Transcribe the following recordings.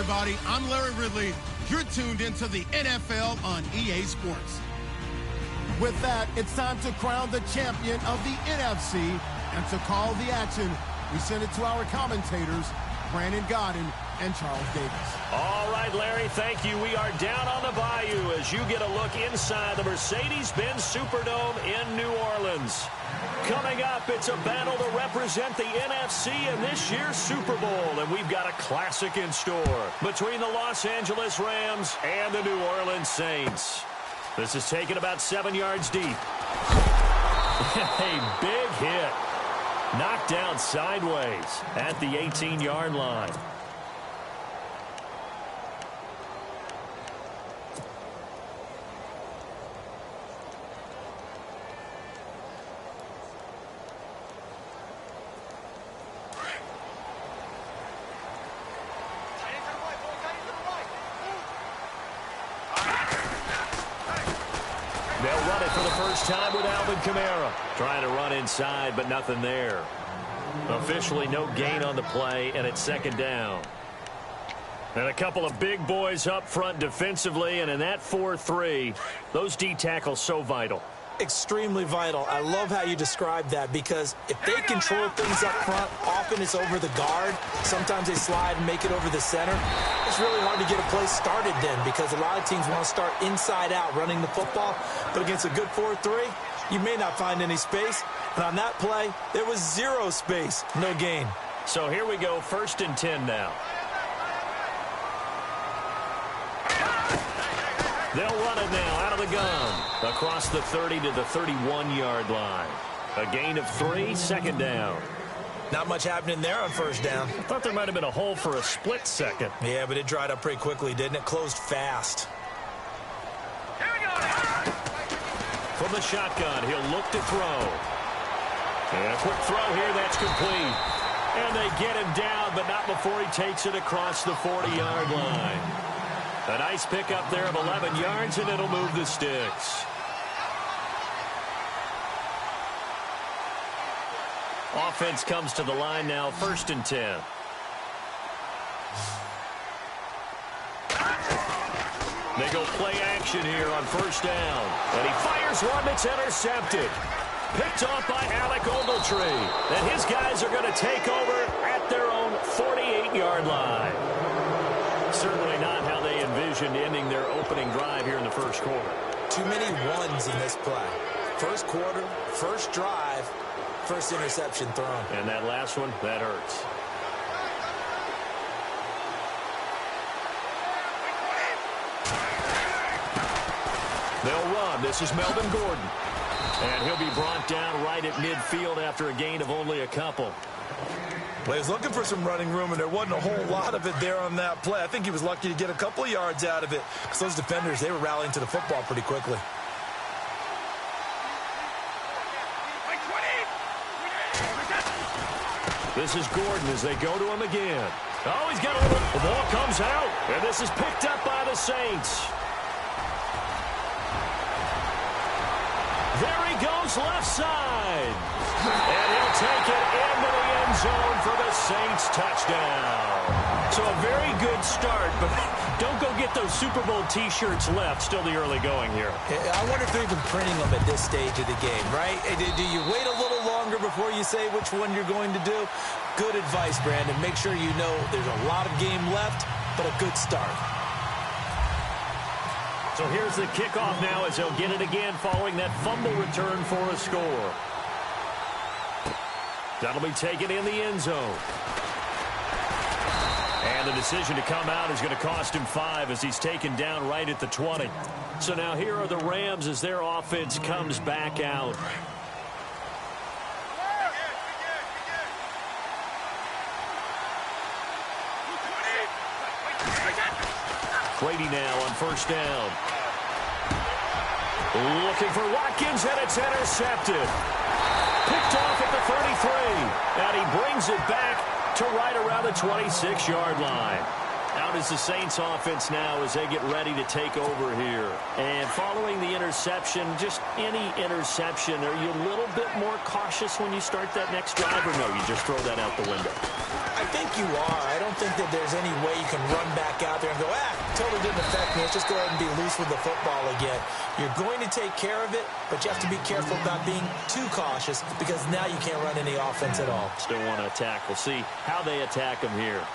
everybody. I'm Larry Ridley. You're tuned into the NFL on EA Sports. With that, it's time to crown the champion of the NFC. And to call the action, we send it to our commentators, Brandon Godden and Charles Davis. All right, Larry, thank you. We are down on the bayou as you get a look inside the Mercedes-Benz Superdome in New Orleans. Coming up, it's a battle to represent the NFC in this year's Super Bowl, and we've got a classic in store between the Los Angeles Rams and the New Orleans Saints. This is taken about 7 yards deep. A big hit. Knocked down sideways at the 18-yard line. They'll run it for the first time with Alvin Kamara. Trying to run inside, but nothing there. Officially no gain on the play, and it's second down. And a couple of big boys up front defensively, and in that 4-3, those D tackles so vital. Extremely vital. I love how you describe that, because if they control things up front, often it's over the guard. Sometimes they slide and make it over the center. It's really hard to get a play started then, because a lot of teams want to start inside out running the football. But against a good 4-3, you may not find any space. And on that play, there was zero space. No gain. So here we go, 1st and 10 now. They'll run it now out of the gun. Across the 30 to the 31-yard line. A gain of 3, second down. Not much happening there on first down. I thought there might have been a hole for a split second. Yeah, but it dried up pretty quickly, didn't it? Closed fast. From the shotgun, he'll look to throw. And a quick throw here, that's complete. And they get him down, but not before he takes it across the 40-yard line. A nice pickup there of 11 yards, and it'll move the sticks. Offense comes to the line now, 1st and 10. They go play action here on first down. And he fires one that's intercepted. Picked off by Alec Ogletree. And his guys are going to take over at their own 48-yard line. Certainly not how they envisioned ending their opening drive here in the first quarter. Too many ones in this play. First quarter, first drive, first interception thrown. And that last one, that hurts. They'll run. This is Melvin Gordon. And he'll be brought down right at midfield after a gain of only a couple. Well, he was looking for some running room, and there wasn't a whole lot of it there on that play. I think he was lucky to get a couple of yards out of it, because those defenders, they were rallying to the football pretty quickly. This is Gordon as they go to him again. Oh, he's got a little... The ball comes out, and this is picked up by the Saints. There he goes, left side. And he'll take it into the end zone for the Saints touchdown. So a very good start, but don't go get those Super Bowl T-shirts left. Still the early going here. I wonder if they're even printing them at this stage of the game, right? Do you wait a little longer before you say which one you're going to do? Good advice, Brandon. Make sure you know there's a lot of game left, but a good start. So here's the kickoff now as they'll get it again following that fumble return for a score. That'll be taken in the end zone. And the decision to come out is going to cost him 5 as he's taken down right at the 20. So now here are the Rams as their offense comes back out. Brady now on first down. Looking for Watkins, and it's intercepted. Picked off at the 33. And he brings it back to right around the 26-yard line. Out is the Saints offense now as they get ready to take over here. And following the interception, just any interception, are you a little bit more cautious when you start that next drive, or no, you just throw that out the window? I think you are. I don't think that there's any way you can run back out there and go, totally didn't affect me. Let's just go ahead and be loose with the football again. You're going to take care of it, but you have to be careful about being too cautious because now you can't run any offense at all. Still want to attack. We'll see how they attack them here.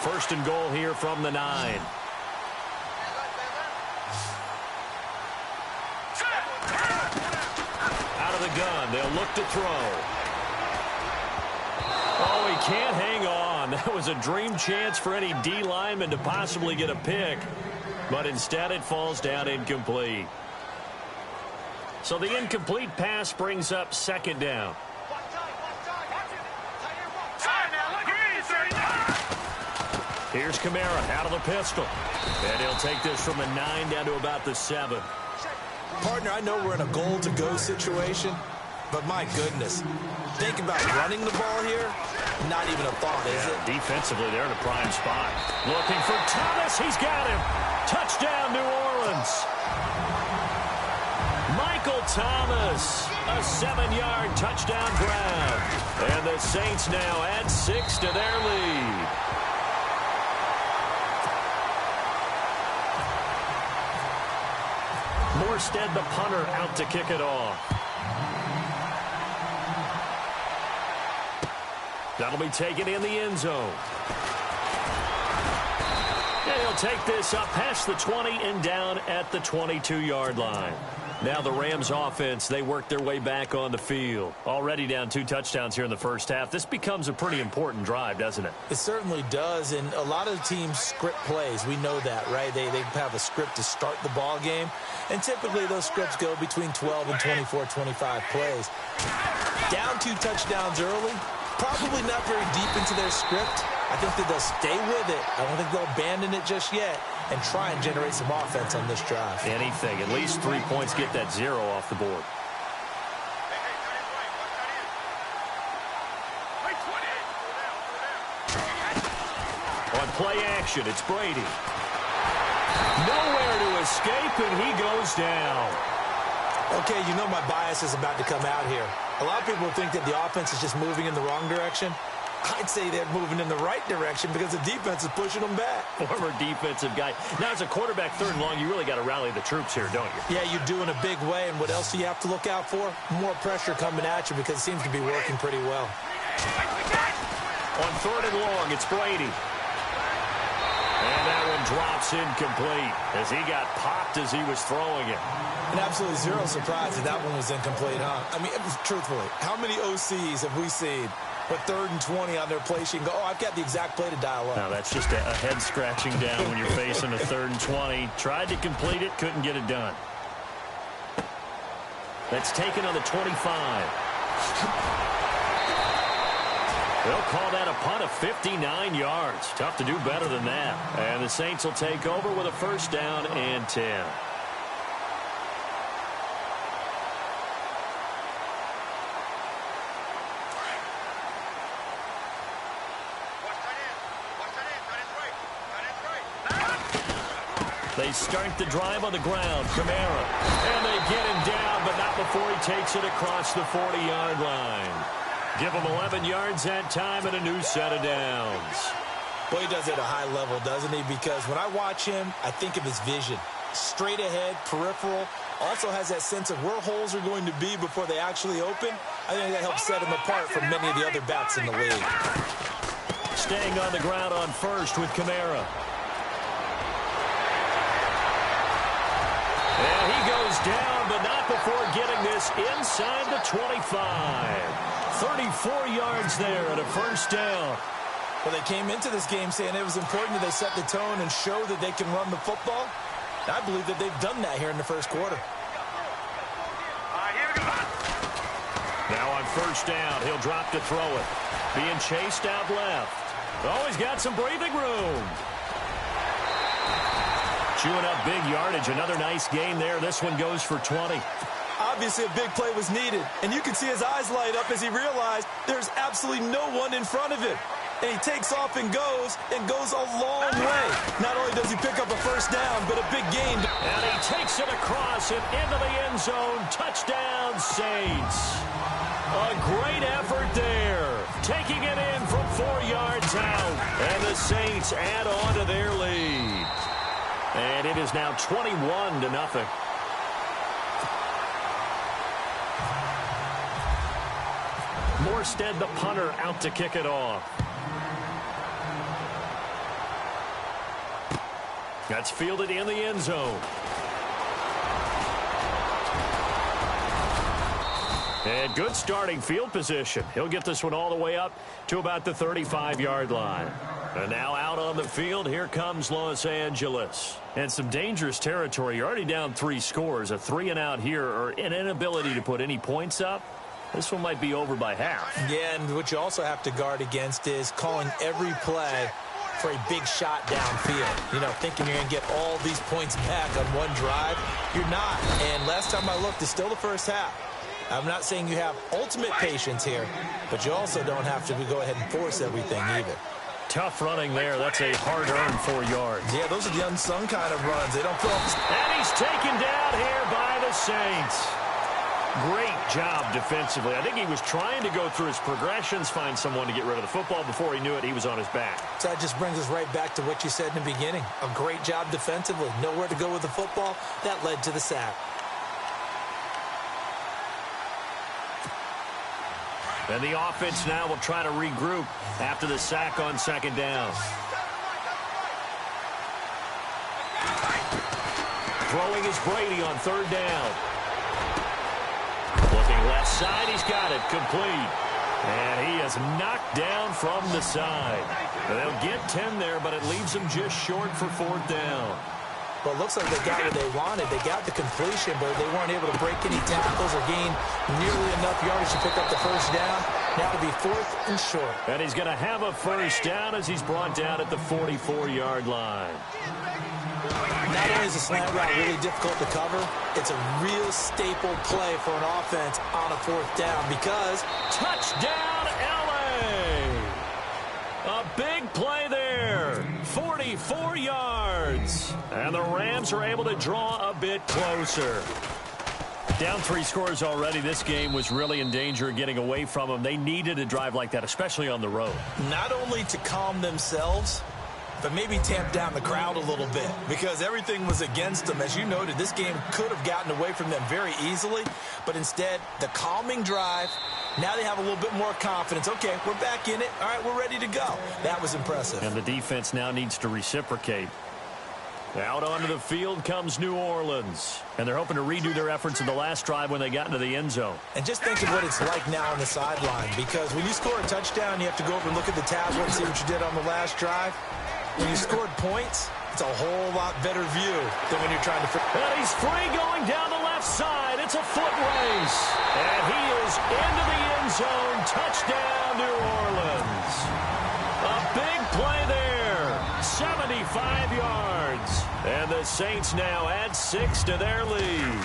First and goal here from the 9. Out of the gun, they'll look to throw. Oh, he can't hang on. That was a dream chance for any D lineman to possibly get a pick, but instead it falls down incomplete. So the incomplete pass brings up second down. Here's Kamara out of the pistol. And he'll take this from the 9 down to about the 7. Partner, I know we're in a goal-to-go situation, but my goodness. Think about running the ball here. Not even a thought, is it? Defensively, they're in a prime spot. Looking for Thomas. He's got him. Touchdown, New Orleans. Michael Thomas, a 7-yard touchdown grab. And the Saints now add 6 to their lead. Morstead, the punter, out to kick it off. That'll be taken in the end zone. And he'll take this up past the 20 and down at the 22-yard line. Now the Rams offense, they work their way back on the field. Already down 2 touchdowns here in the first half. This becomes a pretty important drive, doesn't it? It certainly does, and a lot of teams script plays. We know that, right? They have a script to start the ball game, and typically those scripts go between 12 and 24, 25 plays. Down 2 touchdowns early, probably not very deep into their script. I think that they'll stay with it. I don't think they'll abandon it just yet and try and generate some offense on this drive. Anything. At least 3 points, get that 0 off the board. On play action, it's Brady. Nowhere to escape, and he goes down. Okay, you know my bias is about to come out here. A lot of people think that the offense is just moving in the wrong direction. I'd say they're moving in the right direction because the defense is pushing them back. Former defensive guy. Now, as a quarterback, 3rd and long, you really got to rally the troops here, don't you? Yeah, you do in a big way. And what else do you have to look out for? More pressure coming at you because it seems to be working pretty well. On 3rd and long, it's Brady. And that one drops incomplete as he got popped as he was throwing it. And absolutely zero surprise that that one was incomplete, huh? I mean, truthfully, how many OCs have we seen with 3rd and 20 on their play sheet and go, oh, I've got the exact play to dial up? Now, that's just a head scratching down when you're facing a 3rd and 20. Tried to complete it, couldn't get it done. That's taken on the 25. They'll call that a punt of 59 yards. Tough to do better than that. And the Saints will take over with a 1st down and 10. They start the drive on the ground. Kamara. And they get him down, but not before he takes it across the 40-yard line. Give him 11 yards that time and a new set of downs. Well, he does it at a high level, doesn't he? Because when I watch him, I think of his vision. Straight ahead, peripheral. Also has that sense of where holes are going to be before they actually open. I think that helps set him apart from many of the other backs in the league. Staying on the ground on 1st with Kamara. And he goes down, but not before getting this inside the 25. 34 yards there at a 1st down. Well, they came into this game saying it was important that they set the tone and show that they can run the football. I believe that they've done that here in the 1st quarter. Now on 1st down, he'll drop to throw it. Being chased out left. Oh, he's got some breathing room. Chewing up big yardage. Another nice gain there. This one goes for 20. Obviously, a big play was needed, and you can see his eyes light up as he realized there's absolutely no one in front of him. and he takes off and goes a long way. Not only does he pick up a first down, but a big gain. And he takes it across and into the end zone. Touchdown, Saints. A great effort there. Taking it in from 4 yards out. And the Saints add on to their lead. And it is now 21-0. Morstead, the punter, out to kick it off. That's fielded in the end zone. And good starting field position. He'll get this one all the way up to about the 35-yard line. And now out on the field, here comes Los Angeles. And some dangerous territory. You're already down 3 scores. A 3-and-out here, or an inability to put any points up. This one might be over by half. Yeah, and what you also have to guard against is calling every play for a big shot downfield. You know, thinking you're going to get all these points back on one drive. You're not. And last time I looked, it's still the first half. I'm not saying you have ultimate patience here, but you also don't have to go ahead and force everything either. Tough running there. That's a hard-earned 4 yards. Yeah, those are the unsung kind of runs. They don't feel... And he's taken down here by the Saints. Great job defensively. I think he was trying to go through his progressions, find someone to get rid of the football. Before he knew it, he was on his back. So that just brings us right back to what you said in the beginning. A great job defensively. Nowhere to go with the football. That led to the sack. And the offense now will try to regroup after the sack on second down. Throwing is Brady on third down. Looking left side, he's got it complete. And he is knocked down from the side. They'll get 10 there, but it leaves them just short for fourth down. Well, it looks like they got what they wanted. They got the completion, but they weren't able to break any tackles or gain nearly enough yardage to pick up the first down. Now to be fourth and short. And he's going to have a first down as he's brought down at the 44-yard line. Not only is the slant route really difficult to cover, it's a real staple play for an offense on a fourth down because... Touchdown, L.A.! A big play there. 44 yards. And the Rams are able to draw a bit closer. Down 3 scores already. This game was really in danger of getting away from them. They needed a drive like that, especially on the road. Not only to calm themselves, but maybe tamp down the crowd a little bit because everything was against them. As you noted, this game could have gotten away from them very easily, but instead, the calming drive, now they have a little bit more confidence. Okay, we're back in it. All right, we're ready to go. That was impressive. And the defense now needs to reciprocate. Out onto the field comes New Orleans. And they're hoping to redo their efforts in the last drive when they got into the end zone. And just think of what it's like now on the sideline, because when you score a touchdown, you have to go over and look at the tablet and see what you did on the last drive. When you scored points, it's a whole lot better view than when you're trying to... And he's free going down the left side. It's a foot race. And he is into the end zone. Touchdown, New Orleans. A big play there. 75 yards. And the Saints now add 6 to their lead.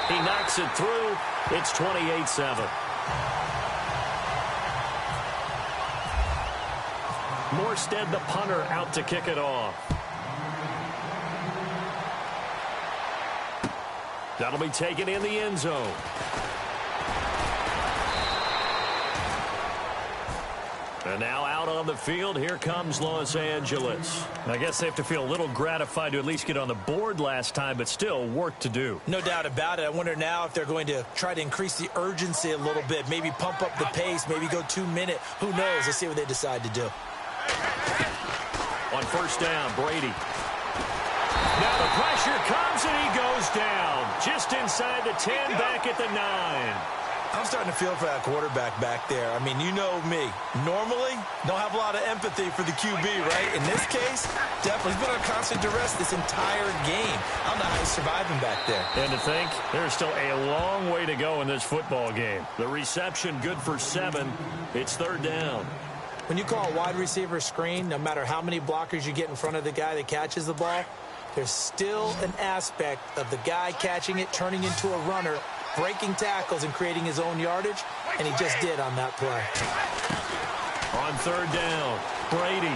He knocks it through. It's 28-7. Morstead, the punter, out to kick it off. That'll be taken in the end zone. And now out on the field, here comes Los Angeles. I guess they have to feel a little gratified to at least get on the board last time, but still work to do. No doubt about it. I wonder now if they're going to try to increase the urgency a little bit, maybe pump up the pace, maybe go 2-minute. Who knows? Let's see what they decide to do. On first down, Brady. Now the pressure comes and he goes down. Just inside the 10, back at the 9. I'm starting to feel for that quarterback back there. I mean, you know me. Normally, don't have a lot of empathy for the QB, right? In this case, definitely. He's been on constant duress this entire game. I don't know how he's surviving back there. And to think, there's still a long way to go in this football game. The reception good for 7. It's third down. When you call a wide receiver screen, no matter how many blockers you get in front of the guy that catches the ball, there's still an aspect of the guy catching it, turning into a runner, breaking tackles and creating his own yardage. and he just did on that play. On third down, Brady.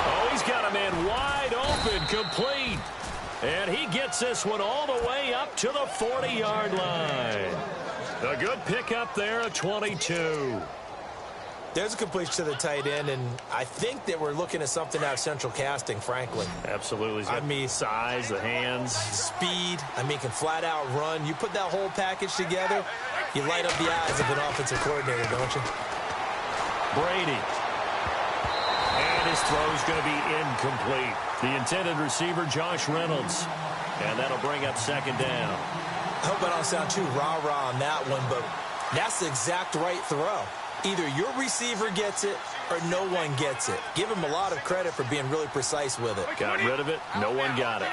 Oh, he's got a man wide open, complete. And he gets this one all the way up to the 40-yard line. A good pickup there at 22. There's a completion to the tight end, and I think that we're looking at something out of central casting, frankly. Absolutely. I mean, size, the hands. Speed. I mean, can flat out run. You put that whole package together, you light up the eyes of an offensive coordinator, don't you? Brady. And his throw's going to be incomplete. The intended receiver, Josh Reynolds. And that'll bring up second down. I hope I don't sound too rah-rah on that one, but that's the exact right throw. Either your receiver gets it or no one gets it. Give him a lot of credit for being really precise with it. Got rid of it. No one got it.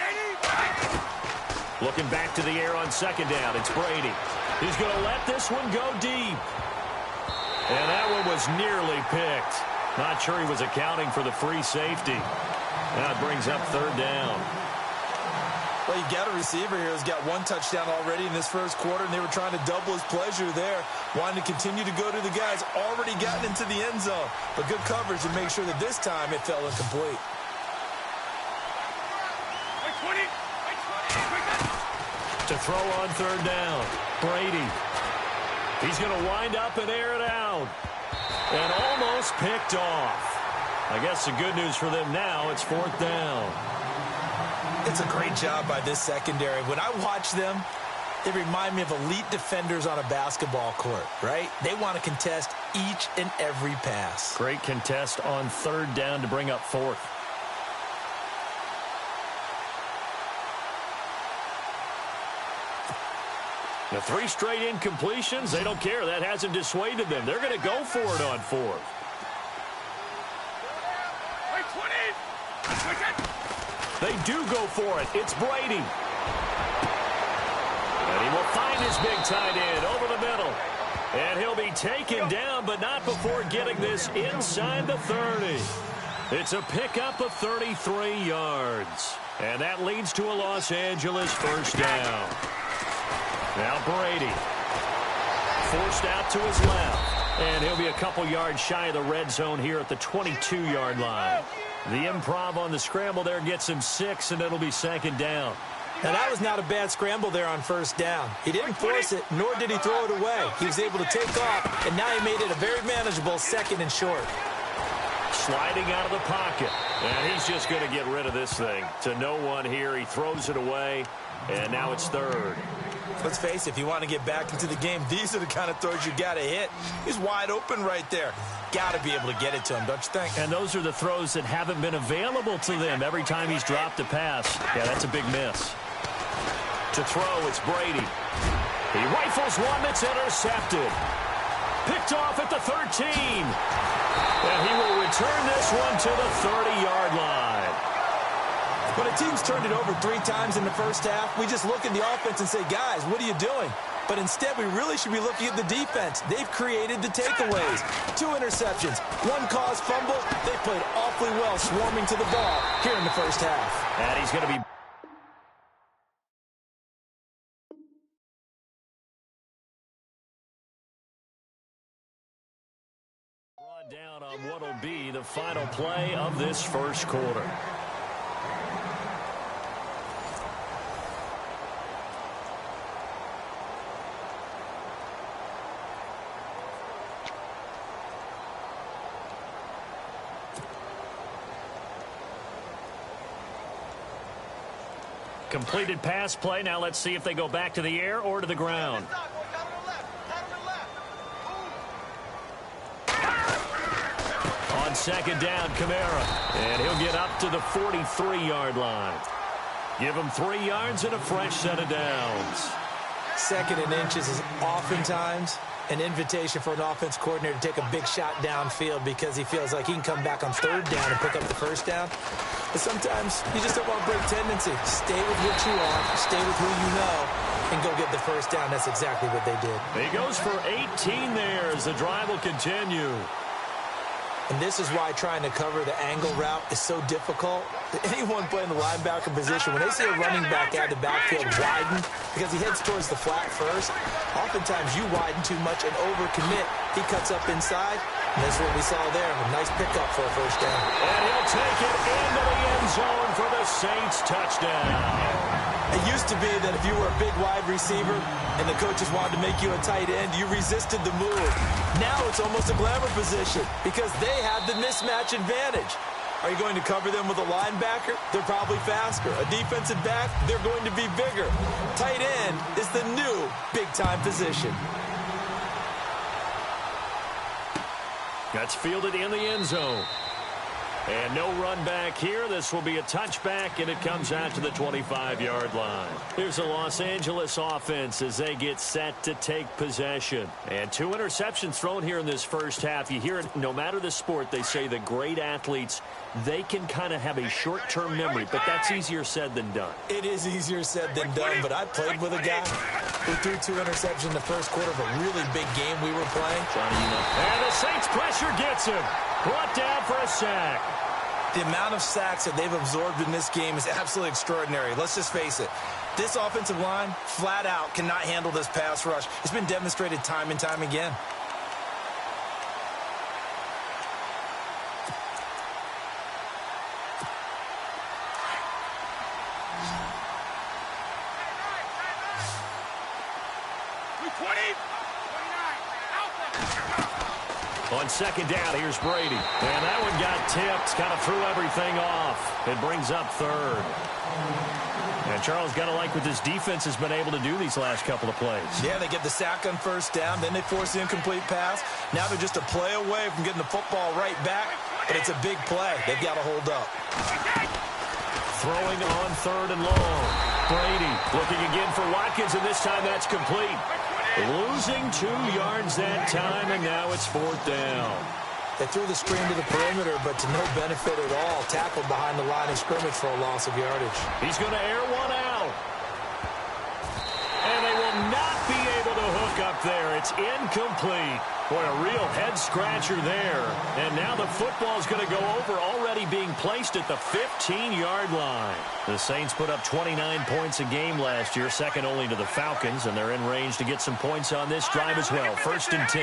Looking back to the air on second down. It's Brady. He's going to let this one go deep. And that one was nearly picked. Not sure he was accounting for the free safety. Now it brings up third down. Well, you got a receiver here who's got one touchdown already in this first quarter, and they were trying to double his pleasure there, wanting to continue to go to the guys already gotten into the end zone. But good coverage to make sure that this time it fell incomplete. To throw on third down, Brady. He's going to wind up and air it out. And almost picked off. I guess the good news for them now, it's fourth down. It's a great job by this secondary. When I watch them, they remind me of elite defenders on a basketball court, right? They want to contest each and every pass. Great contest on third down to bring up fourth. The 3 straight incompletions, they don't care. That hasn't dissuaded them. They're going to go for it on fourth. They do go for it. It's Brady. And he will find his big tight end over the middle. And he'll be taken down, but not before getting this inside the 30. It's a pickup of 33 yards. And that leads to a Los Angeles first down. Now Brady. Forced out to his left. And he'll be a couple yards shy of the red zone here at the 22-yard line. The improv on the scramble there gets him 6, and it'll be second down. Now, that was not a bad scramble there on first down. He didn't force it, nor did he throw it away. He was able to take off, and now he made it a very manageable second and short. Sliding out of the pocket. And he's just going to get rid of this thing. To no one here. He throws it away, and now it's third. Let's face it, if you want to get back into the game, these are the kind of throws you got to hit. He's wide open right there. Got to be able to get it to him, don't you think? And those are the throws that haven't been available to them every time he's dropped a pass. Yeah, that's a big miss. To throw, it's Brady. He rifles one that's intercepted. Picked off at the 13. And he will return this one to the 30-yard line. When a team's turned it over 3 times in the first half, we just look at the offense and say, guys, what are you doing? But instead, we really should be looking at the defense. They've created the takeaways. 2 interceptions, 1 caused fumble. They played awfully well swarming to the ball here in the first half. And he's going to be... brought down on what will be the final play of this first quarter. Completed pass play. Now let's see if they go back to the air or to the ground. On second down, Kamara. And he'll get up to the 43-yard line. Give him 3 yards and a fresh set of downs. Second and inches is oftentimes an invitation for an offense coordinator to take a big shot downfield because he feels like he can come back on third down and pick up the first down. But sometimes you just don't want to break tendency. Stay with what you are, stay with who you know, and go get the first down. That's exactly what they did. He goes for 18 there as the drive will continue. And this is why trying to cover the angle route is so difficult. Anyone playing the linebacker position, when they see a running back out of the backfield widen because he heads towards the flat first, oftentimes you widen too much and overcommit. He cuts up inside, and that's what we saw there. A nice pickup for a first down. And he'll take it into the end zone for the Saints touchdown. It used to be that if you were a big wide receiver and the coaches wanted to make you a tight end, you resisted the move. Now it's almost a glamour position because they have the mismatch advantage. Are you going to cover them with a linebacker? They're probably faster. A defensive back? They're going to be bigger. Tight end is the new big-time position. That's fielded in the end zone. And no run back here. This will be a touchback, and it comes out to the 25-yard line. Here's the Los Angeles offense as they get set to take possession. And 2 interceptions thrown here in this first half. You hear it, no matter the sport, they say that great athletes, they can kind of have a short-term memory, but that's easier said than done. It is easier said than done, but I played with a guy who threw 2 interceptions in the first quarter of a really big game we were playing. And the Saints pressure gets him. Brought down for a sack. The amount of sacks that they've absorbed in this game is absolutely extraordinary. Let's just face it. This offensive line, flat out, cannot handle this pass rush. It's been demonstrated time and time again. On second down, here's Brady. And that one got tipped, kind of threw everything off. It brings up third. And Charles, got to like what this defense has been able to do these last couple of plays. Yeah, they get the sack on first down, then they force the incomplete pass. Now they're just a play away from getting the football right back, but it's a big play. They've got to hold up. Throwing on third and long. Brady looking again for Watkins, and this time that's complete. Losing 2 yards that time, and now it's 4th down. They threw the screen to the perimeter, but to no benefit at all. Tackled behind the line of scrimmage for a loss of yardage. He's going to air one out. And they will not be able to hook up there. It's incomplete. Boy, a real head-scratcher there. And now the football's going to go over, already being placed at the 15-yard line. The Saints put up 29 points a game last year, second only to the Falcons, and they're in range to get some points on this drive as well. 1st and 10.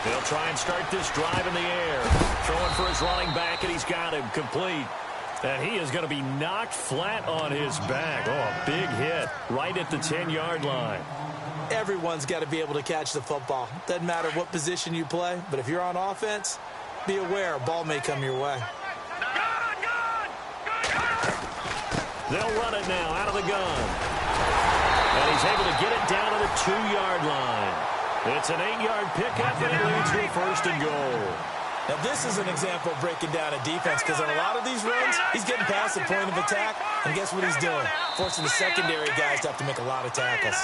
They'll try and start this drive in the air. Throwing for his running back, and he's got him complete. And he is going to be knocked flat on his back. Oh, a big hit right at the 10-yard line. Everyone's got to be able to catch the football. Doesn't matter what position you play, but if you're on offense, be aware a ball may come your way. They'll run it now out of the gun. And he's able to get it down to the 2-yard line. It's an 8-yard pickup, and it leads to a 1st and goal. Now, this is an example of breaking down a defense because on a lot of these runs, he's getting past the point of attack, and guess what he's doing? Forcing the secondary guys to have to make a lot of tackles.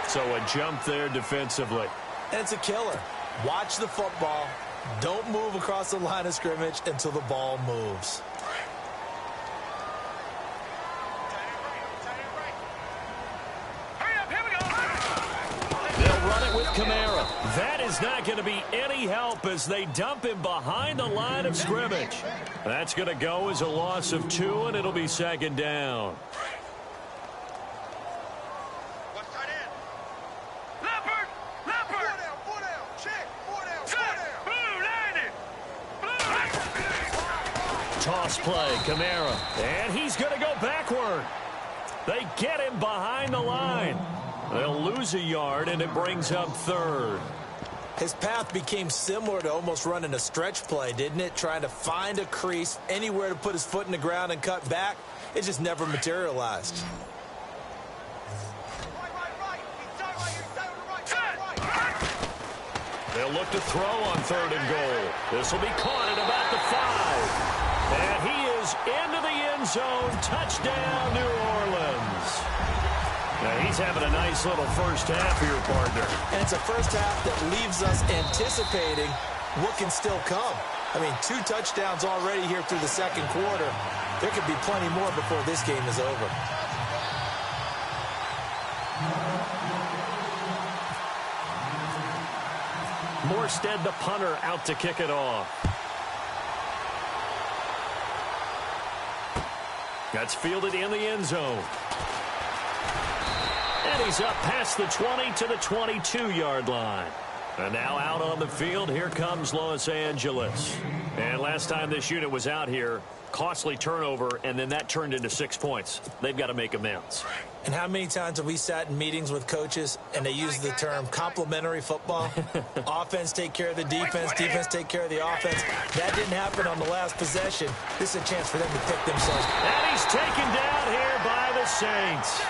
So a jump there defensively. And it's a killer. Watch the football. Don't move across the line of scrimmage until the ball moves. They'll run it with Kamara. That is not going to be any help as they dump him behind the line of scrimmage. That's going to go as a loss of 2, and it'll be 2nd down. Toss play, Kamara. And he's going to go backward. They get him behind the line. They'll lose a yard, and it brings up 3rd. His path became similar to almost running a stretch play, didn't it? Trying to find a crease, anywhere to put his foot in the ground and cut back. It just never materialized. They'll look to throw on 3rd and goal. This will be caught at about the 5. And he is into the end zone. Touchdown, New Orleans. Now, he's having a nice little first half here, partner. And it's a first half that leaves us anticipating what can still come. I mean, 2 touchdowns already here through the second quarter. There could be plenty more before this game is over. Morstead, the punter, out to kick it off. That's fielded in the end zone. And he's up past the 20 to the 22-yard line. And now out on the field, here comes Los Angeles. And last time this unit was out here, costly turnover, and then that turned into 6 points. They've got to make amends. And how many times have we sat in meetings with coaches and they use the term complementary football? Offense take care of the defense, defense take care of the offense. That didn't happen on the last possession. This is a chance for them to pick themselves. And he's taken down here by the Saints.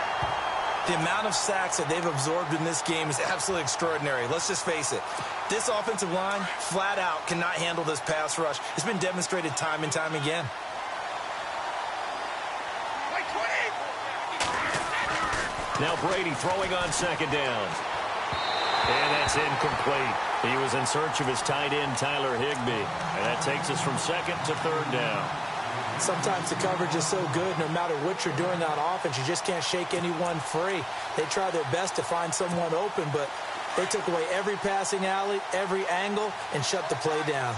The amount of sacks that they've absorbed in this game is absolutely extraordinary. Let's just face it. This offensive line, flat out, cannot handle this pass rush. It's been demonstrated time and time again. Now Brady throwing on second down. And that's incomplete. He was in search of his tight end, Tyler Higbee. And that takes us from second to third down. Sometimes the coverage is so good, no matter what you're doing on offense, you just can't shake anyone free. They try their best to find someone open, but they took away every passing alley, every angle, and shut the play down.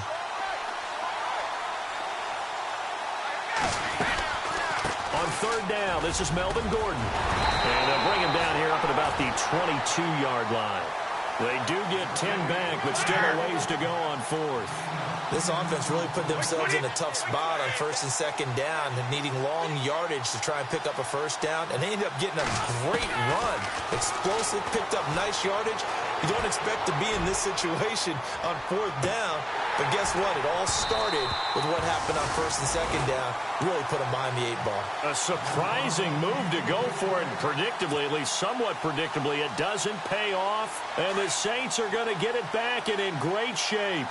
On third down, this is Melvin Gordon. And they'll bring him down here up at about the 22-yard line. They do get 10 back, but still a ways to go on fourth. This offense really put themselves in a tough spot on first and second down, needing long yardage to try and pick up a first down, and they ended up getting a great run. Explosive, picked up nice yardage. You don't expect to be in this situation on fourth down, but guess what? It all started with what happened on first and second down. Really put them behind the 8-ball. A surprising move to go for it, predictably, at least somewhat predictably. It doesn't pay off, and the Saints are going to get it back and in great shape.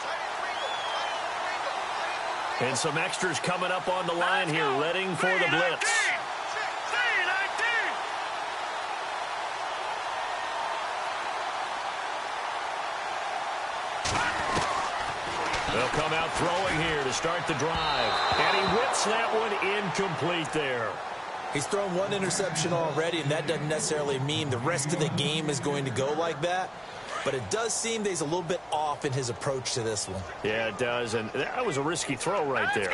And some extras coming up on the line here, readying for the blitz. They'll come out throwing here to start the drive. And he whips that one incomplete there. He's thrown one interception already, and that doesn't necessarily mean the rest of the game is going to go like that. But it does seem that he's a little bit off in his approach to this one. Yeah, it does, and that was a risky throw right there.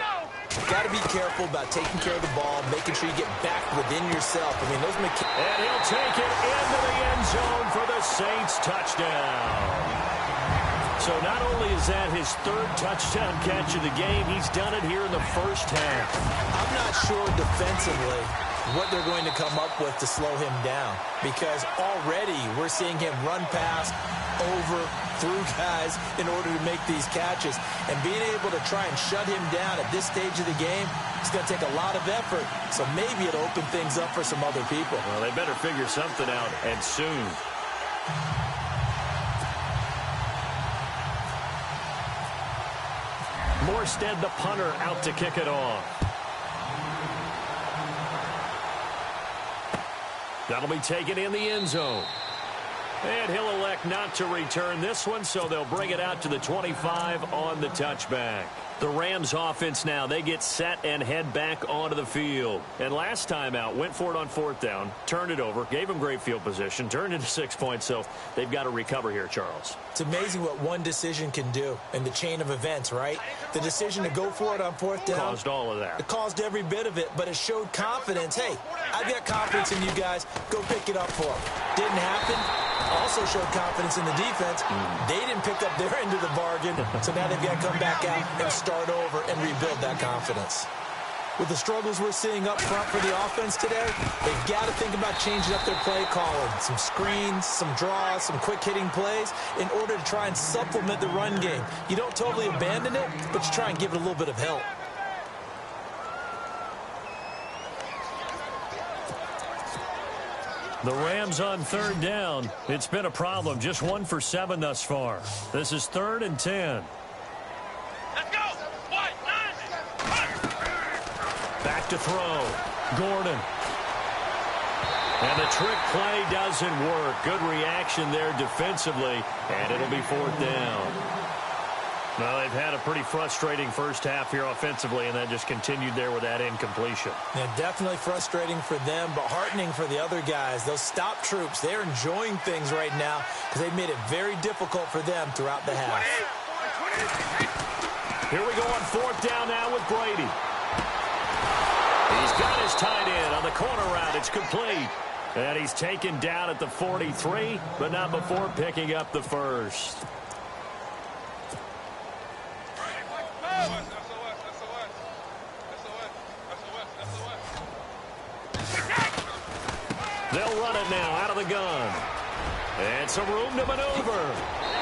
Got to be careful about taking care of the ball, making sure you get back within yourself. I mean, those and he'll take it into the end zone for the Saints touchdown. So not only is that his third touchdown catch of the game, he's done it here in the first half. I'm not sure defensively what they're going to come up with to slow him down, because already we're seeing him run past, over, through guys in order to make these catches. And being able to try and shut him down at this stage of the game, it's going to take a lot of effort. So maybe it'll open things up for some other people. Well, they better figure something out, and soon. Morstead, the punter, out to kick it off. That'll be taken in the end zone. And he'll elect not to return this one, so they'll bring it out to the 25 on the touchback. The Rams offense now, they get set and head back onto the field. And last time out, went for it on fourth down, turned it over, gave them great field position, turned into 6 points, so they've got to recover here, Charles. It's amazing what one decision can do in the chain of events, right? The decision to go for it on fourth down caused all of that. It caused every bit of it, but it showed confidence. Hey, I've got confidence in you guys. Go pick it up for them. Didn't happen. Also showed confidence in the defense. They didn't pick up their end of the bargain, so now they've got to come back out and start over and rebuild that confidence. With the struggles we're seeing up front for the offense today, they've got to think about changing up their play calling. Some screens, some draws, some quick-hitting plays in order to try and supplement the run game. You don't totally abandon it, but you try and give it a little bit of help. The Rams on third down. It's been a problem. Just 1 for 7 thus far. This is 3rd and 10. Let's go. Back to throw. Gordon. And the trick play doesn't work. Good reaction there defensively. And it'll be 4th down. Well, they've had a pretty frustrating first half here offensively, and that just continued there with that incompletion. Yeah, definitely frustrating for them, but heartening for the other guys. Those stop troops, they're enjoying things right now because they've made it very difficult for them throughout the half. Here we go on fourth down now with Brady. He's got his tight end on the corner route. It's complete. And he's taken down at the 43, but not before picking up the first. They'll run it now out of the gun. And some room to maneuver.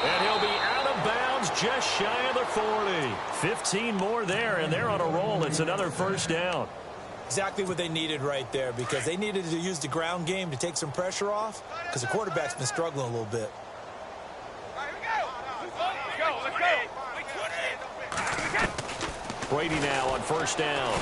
And he'll be out of bounds just shy of the 40. 15 more there, and they're on a roll. It's another first down. Exactly what they needed right there, because they needed to use the ground game to take some pressure off, because the quarterback's been struggling a little bit. Brady now on first down.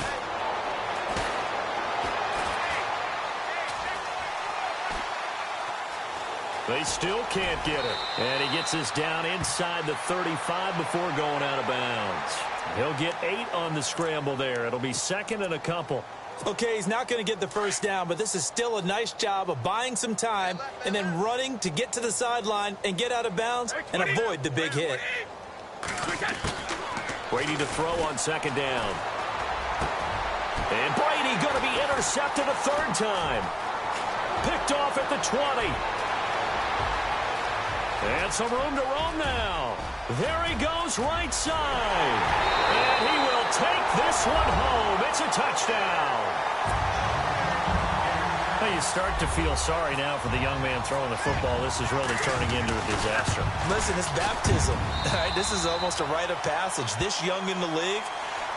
They still can't get it. And he gets us down inside the 35 before going out of bounds. He'll get 8 on the scramble there. It'll be second and a couple. Okay, he's not going to get the first down, but this is still a nice job of buying some time and then running to get to the sideline and get out of bounds and avoid the big hit. Brady to throw on second down. And Brady going to be intercepted a third time. Picked off at the 20. And some room to roam now. There he goes right side. And he will take this one home. It's a touchdown. Well, you start to feel sorry now for the young man throwing the football. This is really turning into a disaster. Listen, it's baptism. All right, this is almost a rite of passage. This young in the league,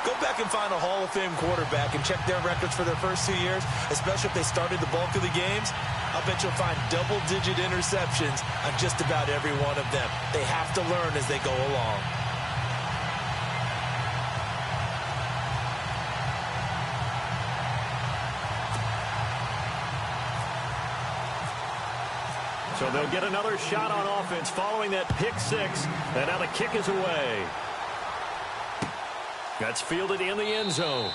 go back and find a Hall of Fame quarterback and check their records for their first 2 years, especially if they started the bulk of the games. I'll bet you'll find double-digit interceptions on just about every one of them. They have to learn as they go along. So they'll get another shot on offense following that pick six. And now the kick is away. That's fielded in the end zone.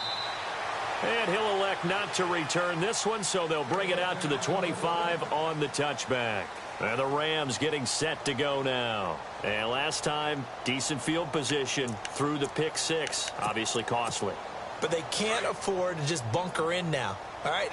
And he'll elect not to return this one, so they'll bring it out to the 25 on the touchback. And the Rams getting set to go now. And last time, decent field position through the pick six. Obviously costly. But they can't afford to just bunker in now. All right,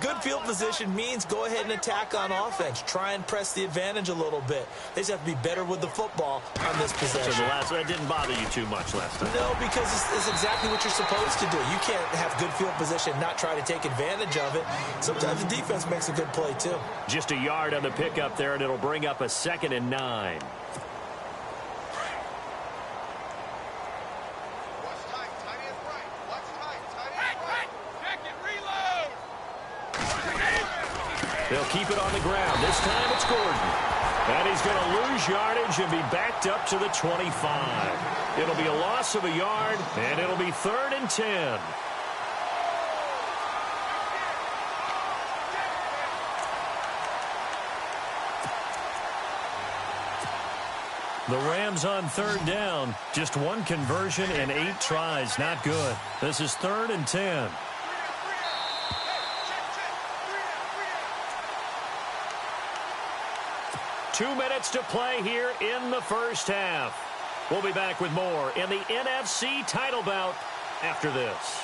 good field position means go ahead and attack on offense. Try and press the advantage a little bit. They just have to be better with the football on this possession. So that didn't bother you too much last time. No, because it's exactly what you're supposed to do. You can't have good field position and not try to take advantage of it. Sometimes the defense makes a good play, too. Just a yard on the pickup there, and it'll bring up a 2nd and 9. They'll keep it on the ground. This time it's Gordon. And he's going to lose yardage and be backed up to the 25. It'll be a loss of a yard, and it'll be 3rd and 10. The Rams on 3rd down. Just one conversion and 8 tries. Not good. This is 3rd and 10. Two minutes to play here in the first half. We'll be back with more in the NFC title bout after this.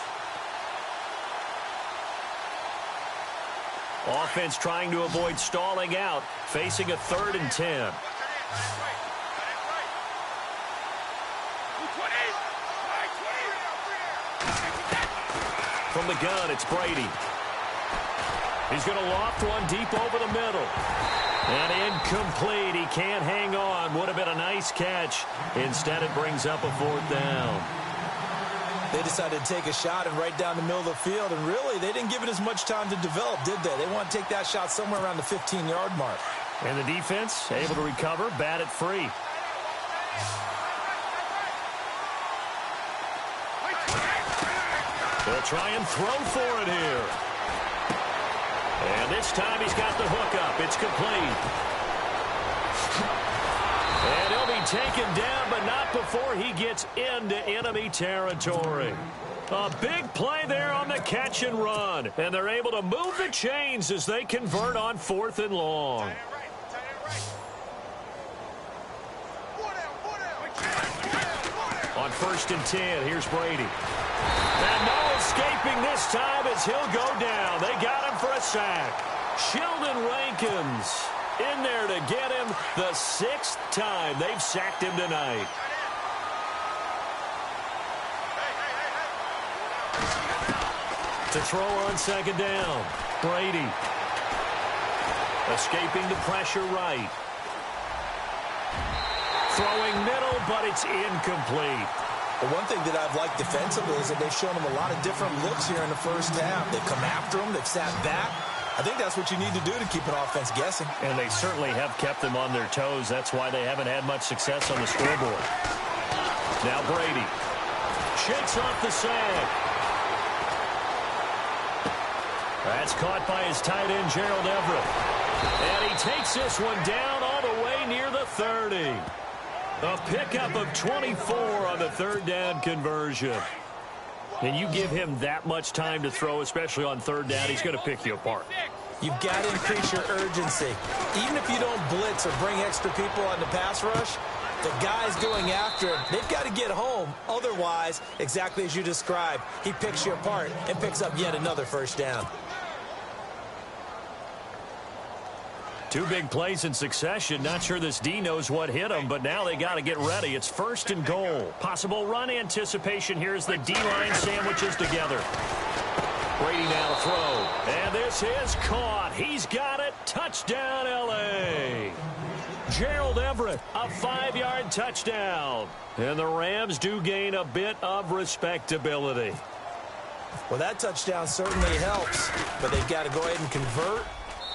Offense trying to avoid stalling out, facing a 3rd and 10. From the gun, it's Brady. He's going to loft one deep over the middle. And incomplete. He can't hang on. Would have been a nice catch. Instead, it brings up a 4th down. They decided to take a shot and right down the middle of the field. And really, they didn't give it as much time to develop, did they? They want to take that shot somewhere around the 15-yard mark. And the defense able to recover, bat it free. They'll try and throw for it here. And this time he's got the hook up. It's complete. And he'll be taken down, but not before he he gets into enemy territory. A big play there on the catch and run. And they're able to move the chains as they convert on 4th and long. On 1st and 10, here's Brady. And no escaping this time as he'll go down. They got him for a sack. Sheldon Rankins in there to get him the 6th time they've sacked him tonight. To throw on 2nd down, Brady. Escaping the pressure right. Throwing middle, but it's incomplete. Well, one thing that I've liked defensively is that they've shown him a lot of different looks here in the first half. They've come after him. They've sat back. I think that's what you need to do to keep an offense guessing. And they certainly have kept them on their toes. That's why they haven't had much success on the scoreboard. Now Brady shakes off the sack. That's caught by his tight end, Gerald Everett. And he takes this one down all the way near the 30. A pickup of 24 on the 3rd down conversion. And you give him that much time to throw, especially on 3rd down, he's going to pick you apart. You've got to increase your urgency. Even if you don't blitz or bring extra people on the pass rush, the guys going after him, they've got to get home. Otherwise, exactly as you described, he picks you apart and picks up yet another 1st down. 2 big plays in succession. Not sure this D knows what hit him, but now they got to get ready. It's 1st and goal. Possible run anticipation here as the D-line sandwiches together. Brady now to throw. And this is caught. He's got it. Touchdown, L.A. Gerald Everett, a 5-yard touchdown. And the Rams do gain a bit of respectability. Well, that touchdown certainly helps, but they've got to go ahead and convert,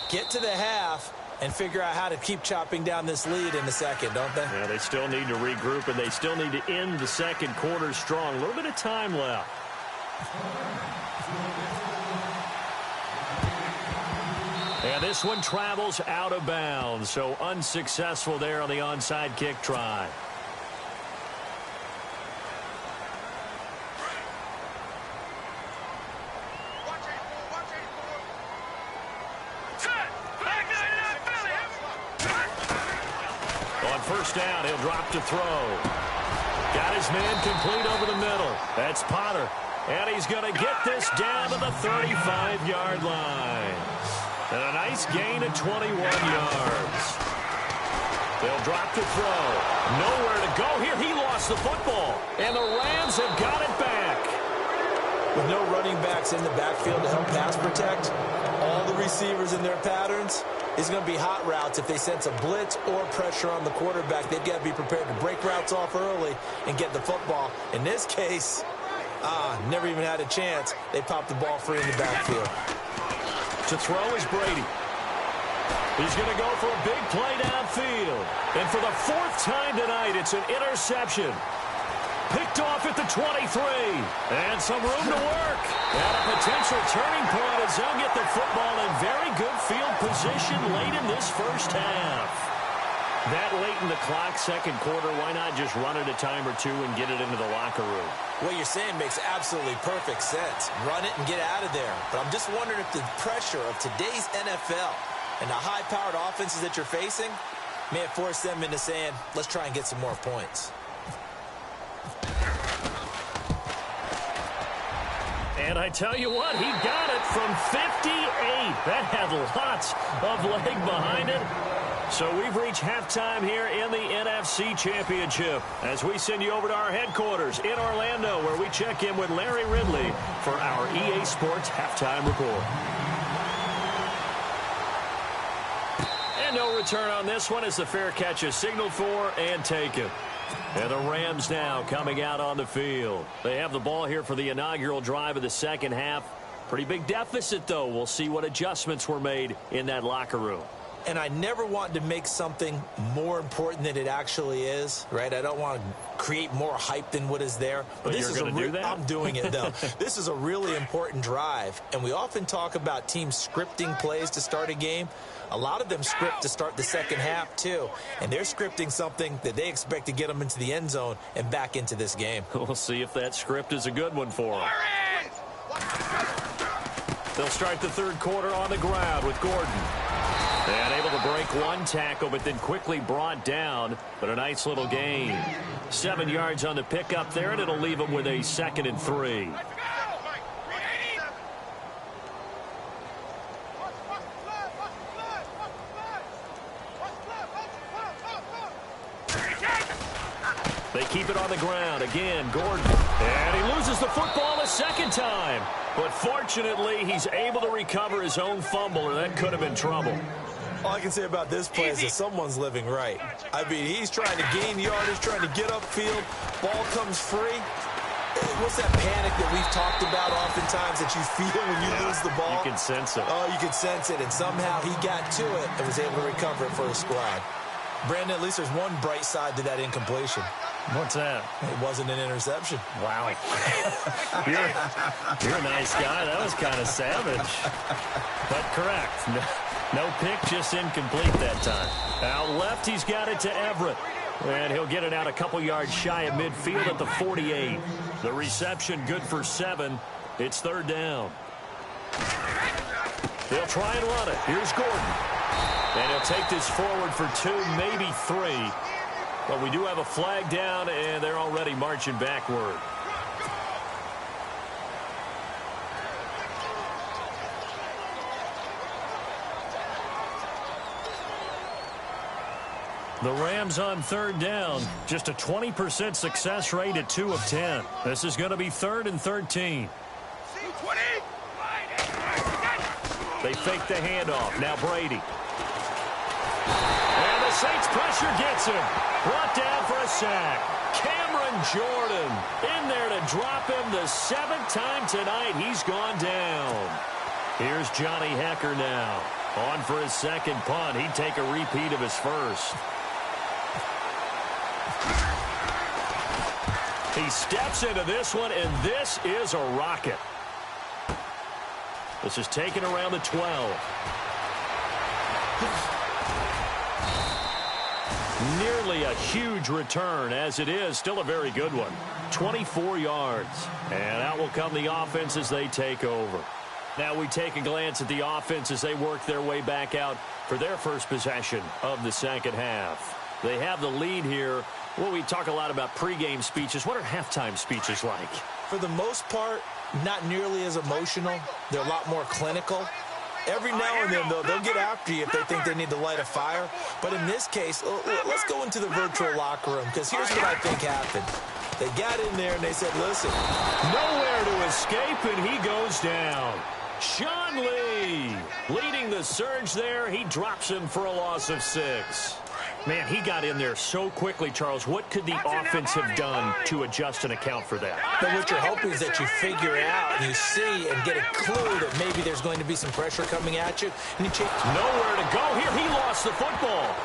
get to the half, and figure out how to keep chopping down this lead in the second, don't they? Yeah, they still need to regroup, and they still need to end the second quarter strong. A little bit of time left. And this one travels out of bounds, so unsuccessful there on the onside kick try. On 1st down, he'll drop to throw. Got his man complete over the middle. That's Potter. And he's going to get this down to the 35-yard line. And a nice gain of 21 yards. They'll drop to throw. Nowhere to go here. He lost the football. And the Rams have got it back. With no running backs in the backfield to help pass protect, all the receivers in their patterns, it's going to be hot routes if they sense a blitz or pressure on the quarterback. They've got to be prepared to break routes off early and get the football. In this case, never even had a chance. They popped the ball free in the backfield. To throw is Brady. He's going to go for a big play downfield. And for the 4th time tonight, it's an interception. Picked off at the 23. And some room to work. And a potential turning point as they'll get the football in very good field position late in this first half. That late in the clock, second quarter, why not just run it a time or two and get it into the locker room? What you're saying makes absolutely perfect sense. Run it and get out of there. But I'm just wondering if the pressure of today's NFL and the high-powered offenses that you're facing may have forced them into saying, let's try and get some more points. And I tell you what, he got it from 58. That had lots of leg behind it. So we've reached halftime here in the NFC Championship as we send you over to our headquarters in Orlando where we check in with Larry Ridley for our EA Sports Halftime Report. And no return on this one as the fair catch is signaled for and taken. And the Rams now coming out on the field. They have the ball here for the inaugural drive of the second half. Pretty big deficit, though. We'll see what adjustments were made in that locker room. and I never want to make something more important than it actually is, right? I don't want to create more hype than what is there. But this is do that? I'm doing it, though. This is a really important drive, and we often talk about teams scripting plays to start a game. A lot of them script to start the second half, too, and they're scripting something that they expect to get them into the end zone and back into this game. We'll see if that script is a good one for them. They'll start the third quarter on the ground with Gordon. And able to break one tackle, but then quickly brought down. But a nice little gain. 7 yards on the pickup there, and it'll leave them with a 2nd and 3. They keep it on the ground. Again, Gordon. And he loses the football a second time. But fortunately, he's able to recover his own fumble, or that could have been trouble. All I can say about this play is that someone's living right. I mean, he's trying to gain yardage, trying to get upfield. Ball comes free. What's that panic that we've talked about oftentimes that you feel when you lose the ball? You can sense it. Oh, you can sense it. And somehow he got to it and was able to recover it for the squad. Brandon, at least there's one bright side to that incompletion. What's that? It wasn't an interception. Wow. You're a nice guy. That was kind of savage. But correct. No pick, just incomplete that time. Out left, he's got it to Everett. And he'll get it out a couple yards shy of midfield at the 48. The reception good for 7. It's third down. They'll try and run it. Here's Gordon. And he'll take this forward for 2, maybe 3. But we do have a flag down, and they're already marching backward. The Rams on third down. Just a 20% success rate at 2 of 10. This is going to be 3rd and 13. They fake the handoff. Now Brady. And the Saints pressure gets him. Brought down for a sack. Cameron Jordan in there to drop him the 7th time tonight. He's gone down. Here's Johnny Hecker now. On for his second punt. He'd take a repeat of his first. He steps into this one, and this is a rocket. This is taken around the 12. Nearly a huge return, as it is still a very good one. 24 yards. And out will come the offense as they take over. Now we take a glance at the offense as they work their way back out for their first possession of the second half. They have the lead here. Well, we talk a lot about pregame speeches. What are halftime speeches like? For the most part, not nearly as emotional. They're a lot more clinical. Every now and then, though, they'll get after you if they think they need to light a fire. But in this case, let's go into the virtual locker room, because here's what I think happened. They got in there and they said, listen. Nowhere to escape, and he goes down. Sean Lee leading the surge there. He drops him for a loss of 6. Man, he got in there so quickly, Charles. What could the offense have done to adjust and account for that? But what you're hoping is that you figure out and you see and get a clue that maybe there's going to be some pressure coming at you. And you change. Nowhere to go here. He lost the football.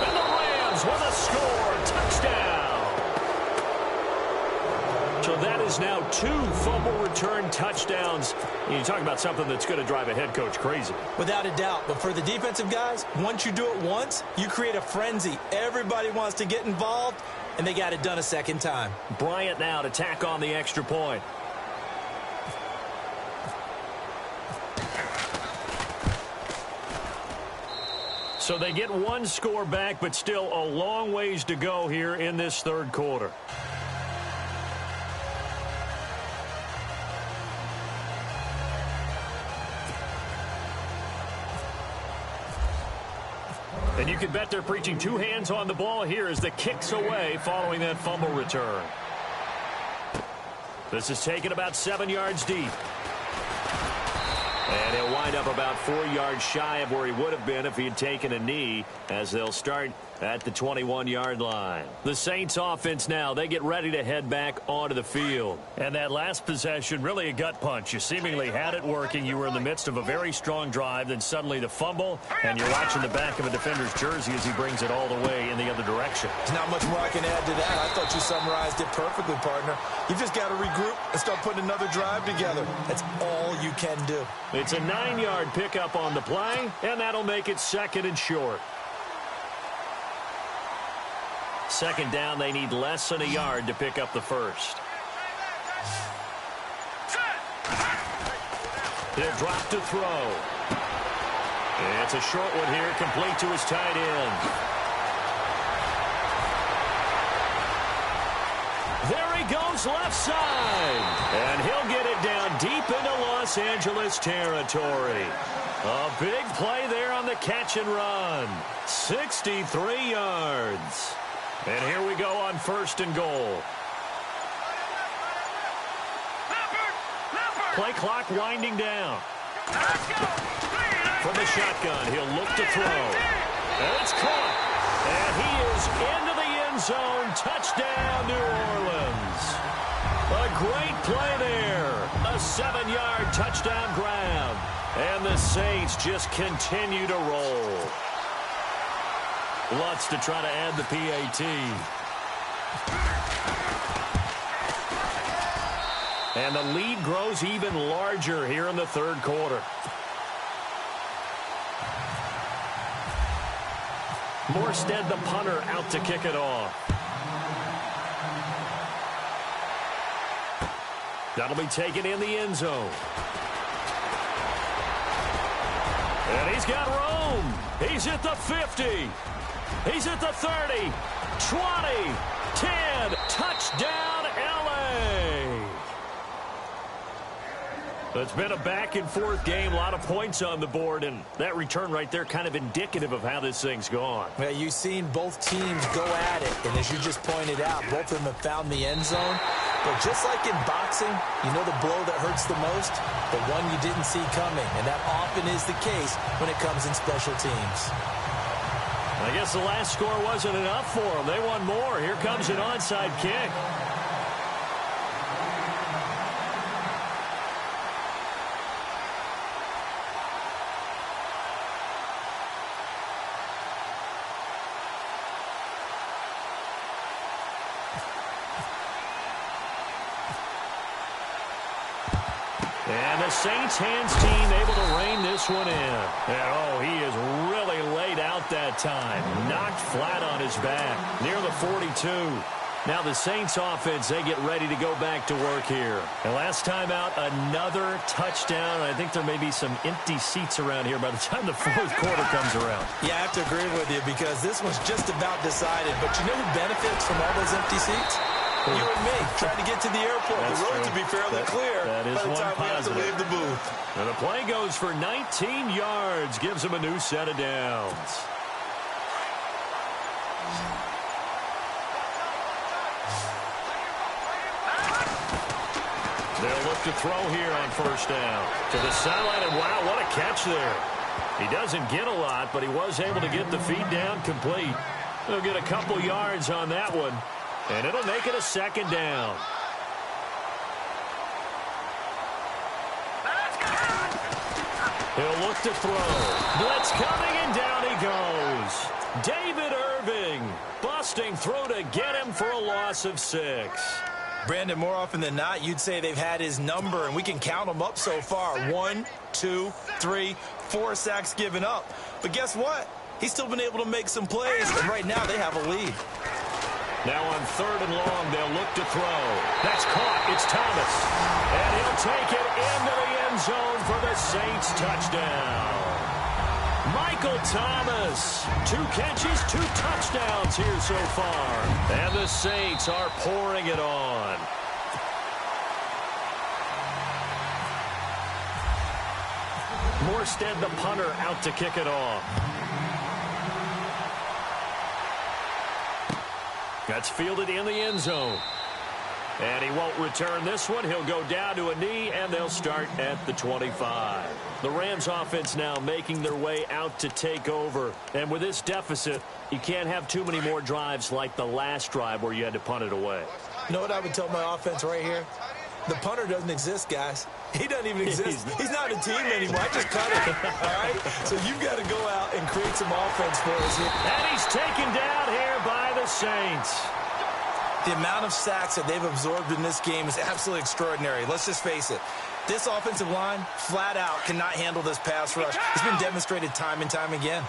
And the Rams with a score. Touchdown. So that is now 2 fumble return touchdowns. You talk about something that's going to drive a head coach crazy. Without a doubt. But for the defensive guys, once you do it once, you create a frenzy. Everybody wants to get involved, and they got it done a second time. Bryant now to tack on the extra point. So they get 1 score back, but still a long ways to go here in this third quarter. And you can bet they're preaching 2 hands on the ball here as the kick's away following that fumble return. This is taken about 7 yards deep. And he'll wind up about 4 yards shy of where he would have been if he had taken a knee, as they'll start at the 21-yard line. The Saints offense now, they get ready to head back onto the field. And that last possession, really a gut punch. You seemingly had it working. You were in the midst of a very strong drive, then suddenly the fumble, and you're watching the back of a defender's jersey as he brings it all the way in the other direction. There's not much more I can add to that. I thought you summarized it perfectly, partner. You've just got to regroup and start putting another drive together. That's all you can do. It's a 9-yard pickup on the play, and that'll make it 2nd and short. 2nd down, they need less than a yard to pick up the first. He'll drop to throw. It's a short one here, complete to his tight end. There he goes left side. And he'll get it down deep into Los Angeles territory. A big play there on the catch and run. 63 yards. And here we go on 1st and goal. Play clock winding down. From the shotgun, he'll look to throw. And it's caught. And he is into the end zone. Touchdown, New Orleans. A great play there. A 7-yard touchdown grab. And the Saints just continue to roll. Lutz to try to add the PAT. And the lead grows even larger here in the 3rd quarter. Morstead, the punter, out to kick it off. That'll be taken in the end zone. And he's got room. He's at the 50. He's at the 30, 20, 10, touchdown, L.A. It's been a back-and-forth game, a lot of points on the board, and that return right there kind of indicative of how this thing's gone. Well, you've seen both teams go at it, and as you just pointed out, both of them have found the end zone. But just like in boxing, you know the blow that hurts the most? The one you didn't see coming, and that often is the case when it comes in special teams. I guess the last score wasn't enough for them. They won more. Here comes an onside kick. And the Saints hands team able to rein this one in. And oh, he is really laid out that time. Knocked flat on his back near the 42. Now the Saints offense, they get ready to go back to work here. And last time out, another touchdown. I think there may be some empty seats around here by the time the 4th quarter comes around. Yeah, I have to agree with you because this one's just about decided. But you know who benefits from all those empty seats? You and me, trying to get to the airport. That's the road true. to be fairly clear that is by the time we have to leave the booth. And the play goes for 19 yards, gives him a new set of downs. They'll look to throw here on 1st down. To the sideline, and wow, what a catch there. He doesn't get a lot, but he was able to get the feed down complete. He'll get a couple yards on that one. And it'll make it a 2nd down. He'll look to throw. Blitz coming, and down he goes. David Irving busting through to get him for a loss of 6. Brandon, more often than not, you'd say they've had his number, and we can count them up so far. 1, 2, 3, 4 sacks given up. But guess what? He's still been able to make some plays, and right now they have a lead. Now on 3rd and long, they'll look to throw. That's caught. It's Thomas. And he'll take it into the end zone for the Saints touchdown. Michael Thomas. 2 catches, 2 touchdowns here so far. And the Saints are pouring it on. Morstead, the punter, out to kick it off. That's fielded in the end zone. And he won't return this one. He'll go down to a knee, and they'll start at the 25. The Rams offense now making their way out to take over. And with this deficit, you can't have too many more drives like the last drive where you had to punt it away. You know what I would tell my offense right here? The punter doesn't exist, guys. He doesn't even exist. He's not a team anymore. I just cut him, all right? So you've got to go out and create some offense for us here. And he's taken down here by the Saints. The amount of sacks that they've absorbed in this game is absolutely extraordinary. Let's just face it. This offensive line, flat out, cannot handle this pass rush. It's been demonstrated time and time again.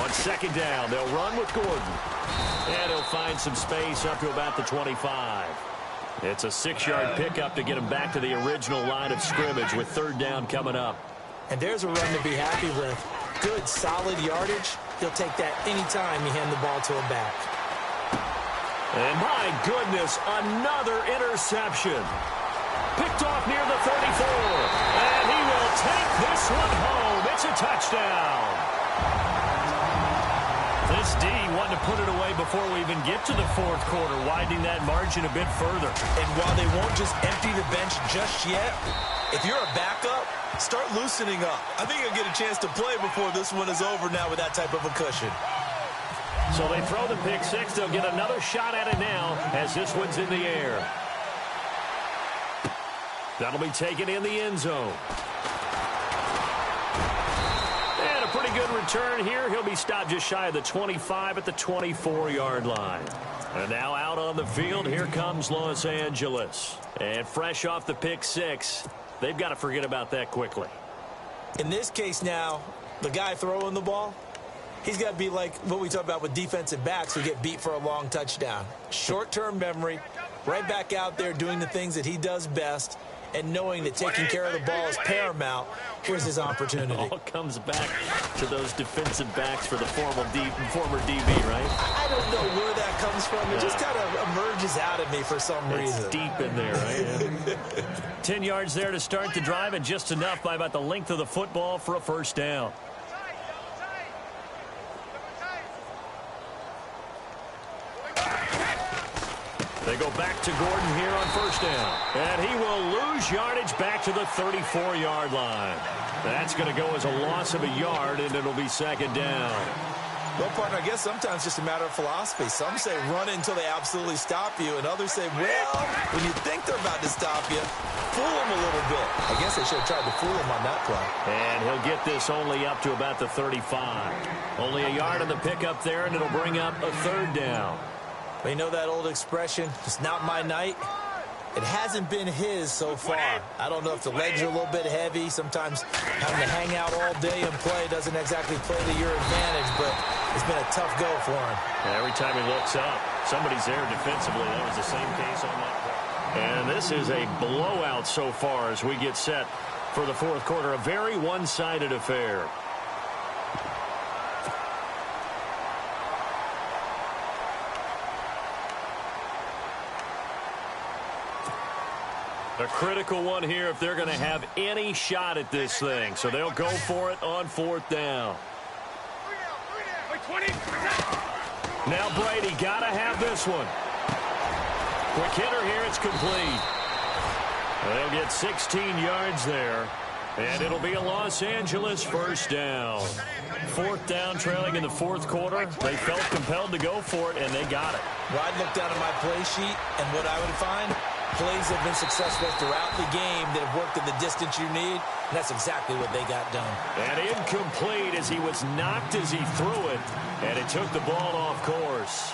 On second down, they'll run with Gordon. And he'll find some space up to about the 25. It's a 6-yard pickup to get him back to the original line of scrimmage with third down coming up. And there's a run to be happy with. Good, solid yardage. He'll take that anytime you hand the ball to him back. And my goodness, another interception. Picked off near the 34. And he will take this one home. It's a touchdown. This D wanted to put it away before we even get to the fourth quarter, widening that margin a bit further. And while they won't just empty the bench just yet, if you're a backup, start loosening up. I think you'll get a chance to play before this one is over now with that type of a cushion. So they throw the pick six. They'll get another shot at it now as this one's in the air. That'll be taken in the end zone. And a pretty good return here. He'll be stopped just shy of the 25 at the 24-yard line. And now out on the field, here comes Los Angeles. And fresh off the pick six, they've got to forget about that quickly. In this case now, the guy throwing the ball, he's got to be like what we talk about with defensive backs who get beat for a long touchdown. Short-term memory, right back out there doing the things that he does best, and knowing that taking care of the ball is paramount. Here's his opportunity. It all comes back to those defensive backs for the former DB, right? I don't know where that comes from. It just kind of emerges out of me for some reason. It's deep in there, right? 10 yards there to start the drive, and just enough by about the length of the football for a first down. They go back to Gordon here on first down. And he will lose yardage back to the 34-yard line. That's going to go as a loss of a yard, and it'll be second down. Well, partner, I guess sometimes it's just a matter of philosophy. Some say run until they absolutely stop you, and others say, well, when you think they're about to stop you, fool them a little bit. I guess they should have tried to fool him on that play. And he'll get this only up to about the 35. Only a yard on the pickup there, and it'll bring up a third down. You know that old expression, it's not my night? It hasn't been his so far. I don't know if the legs are a little bit heavy. Sometimes having to hang out all day and play doesn't exactly play to your advantage, but it's been a tough go for him. Every time he looks up, somebody's there defensively. That was the same case on that play. And this is a blowout so far as we get set for the fourth quarter. A very one-sided affair. A critical one here if they're going to have any shot at this thing. So they'll go for it on fourth down. Now Brady got to have this one. Quick hitter here. It's complete. They'll get 16 yards there. And it'll be a Los Angeles first down. Fourth down, trailing in the fourth quarter. They felt compelled to go for it, and they got it. Well, I'd look down at my play sheet, and what I would find, plays have been successful throughout the game that have worked in the distance you need, and that's exactly what they got done. And incomplete as he was knocked as he threw it, and it took the ball off course.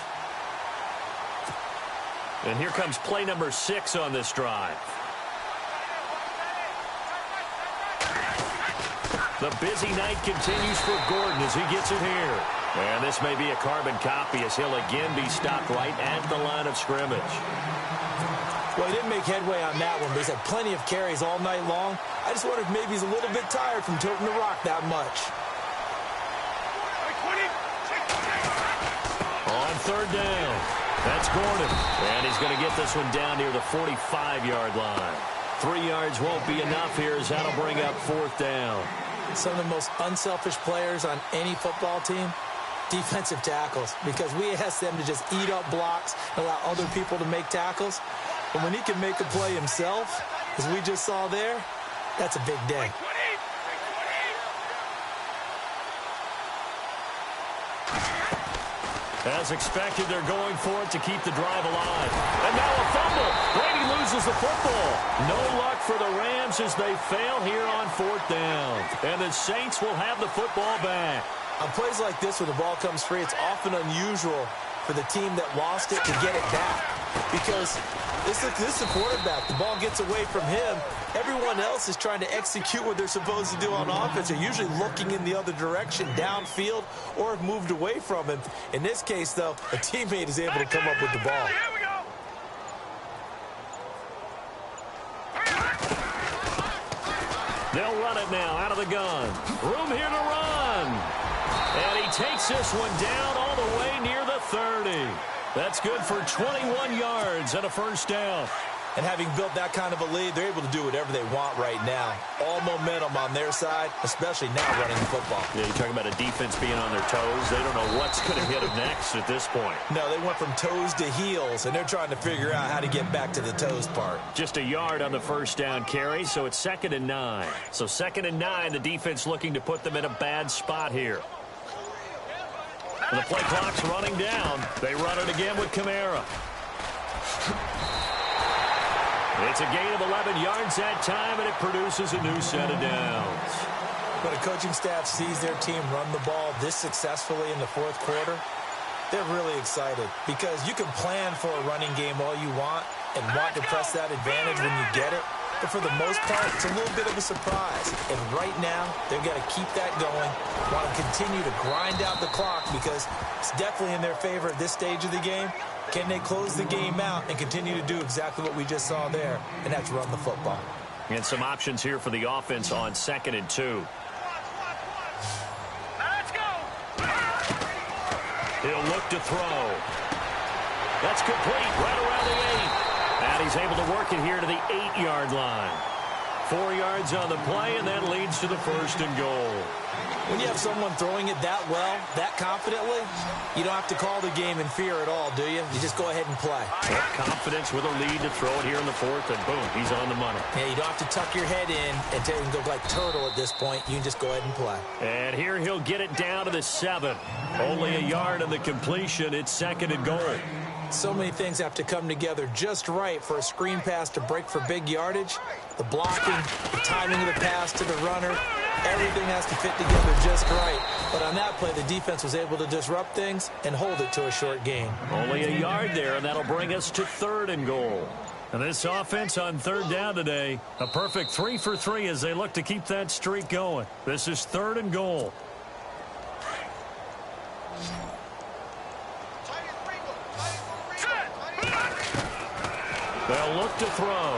And here comes play number 6 on this drive. The busy night continues for Gordon as he gets it here. And this may be a carbon copy as he'll again be stopped right at the line of scrimmage. Well, he didn't make headway on that one, but he's had plenty of carries all night long. I just wonder if maybe he's a little bit tired from toting the rock that much. On third down, that's Gordon. And he's going to get this one down near the 45-yard line. 3 yards won't be enough here as that'll bring up fourth down. Some of the most unselfish players on any football team, defensive tackles, because we ask them to just eat up blocks, allow other people to make tackles. But when he can make a play himself, as we just saw there, that's a big day. As expected, they're going for it to keep the drive alive. And now a fumble. Brady loses the football. No luck for the Rams as they fail here on 4th down. And the Saints will have the football back. On plays like this where the ball comes free, it's often unusual for the team that lost it to get it back. Because this is the quarterback. The ball gets away from him. Everyone else is trying to execute what they're supposed to do on offense. They're usually looking in the other direction, downfield, or have moved away from him. In this case, though, a teammate is able to come up with the ball. They'll run it now out of the gun. Room here to run. And he takes this one down all the way near the 30. That's good for 21 yards and a first down. And having built that kind of a lead, they're able to do whatever they want right now. All momentum on their side, especially now running the football. Yeah, you're talking about a defense being on their toes. They don't know what's going to hit them next at this point. No, they went from toes to heels, and they're trying to figure out how to get back to the toes part. Just a yard on the first down carry, so it's 2nd and 9. So 2nd and 9, the defense looking to put them in a bad spot here. The play clock's running down. They run it again with Kamara. It's a gain of 11 yards that time, and it produces a new set of downs. When a coaching staff sees their team run the ball this successfully in the 4th quarter, they're really excited because you can plan for a running game all you want and want to press that advantage when you get it. But for the most part, it's a little bit of a surprise. And right now, they've got to keep that going, want to continue to grind out the clock because it's definitely in their favor at this stage of the game. Can they close the game out and continue to do exactly what we just saw there, and that's run the football? And some options here for the offense on 2nd and 2. Let's go. He'll look to throw. That's complete right around the 8. And he's able to work it here to the 8-yard line. 4 yards on the play, and that leads to the 1st and goal. When you have someone throwing it that well, that confidently, you don't have to call the game in fear at all, do you? You just go ahead and play. Confidence with a lead to throw it here in the 4th, and boom, he's on the money. Yeah, you don't have to tuck your head in and go like turtle at this point. You can just go ahead and play. And here he'll get it down to the 7. Only a yard on the completion. It's 2nd and goal. So many things have to come together just right for a screen pass to break for big yardage. The blocking, the timing of the pass to the runner, everything has to fit together just right. But on that play, the defense was able to disrupt things and hold it to a short gain. Only a yard there, and that'll bring us to 3rd and goal. And this offense on 3rd down today, a perfect 3 for 3 as they look to keep that streak going. This is 3rd and goal. They'll look to throw.